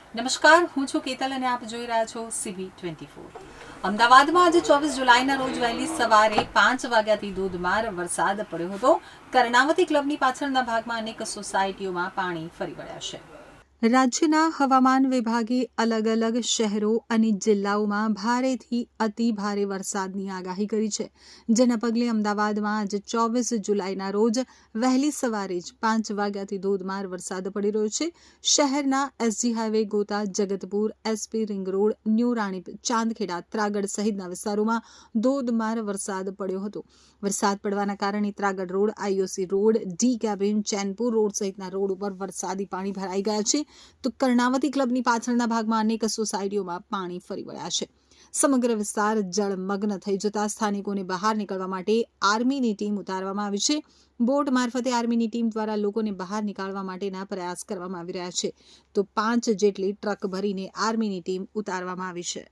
નમસ્કાર, હું છું કેતલ અને આપ જોઈ રહ્યા છો CB24। અમદાવાદમાં આજે 24 જુલાઈના રોજ વહેલી સવારે 5 વાગ્યાથી ધોધમાર વરસાદ પડ્યો હતો। કર્ણાવતી ક્લબની પાછળના ભાગમાં અનેક સોસાયટીઓમાં પાણી ફરી વળ્યા છે। રાજ્યના હવામાન વિભાગે અલગ અલગ શહેરો અને જિલ્લાઓમાં ભારેથી અતિ ભારે વરસાદની આગાહી કરી છે, જેના પગલે અમદાવાદમાં આજે 24 જુલાઈના રોજ વહેલી સવારે જ 5 વાગ્યાથી ધોધમાર વરસાદ પડી રહ્યો છે। શહેરના SG highway, Gota, Jagatpur, SP ring road, new Ranip, Chandkheda, Tragad સહિતના વિસ્તારોમાં ધોધમાર વરસાદ પડ્યો હતો। વરસાદ પડવાના કારણે Tragad road, IOC road, D cabin, Chenpur road સહિતના રોડ ઉપર વરસાદી પાણી ભરાઈ ગયા છે, તો કર્ણાવતી ક્લબની પાછળના ભાગમાં અનેક સોસાયટીઓમાં પાણી ફરી વળ્યા છે। સમગ્ર વિસ્તાર જળમગ્ન થઈ જતા સ્થાનિકોને બહાર નીકળવા માટે આર્મીની ટીમ ઉતારવામાં આવી છે। બોટ મારફતે આર્મીની ટીમ દ્વારા લોકોને બહાર નીકાળવા માટેના પ્રયાસ કરવામાં આવી રહ્યા છે, તો 5 જેટલી ટ્રક ભરીને આર્મીની ટીમ ઉતારવામાં આવી છે।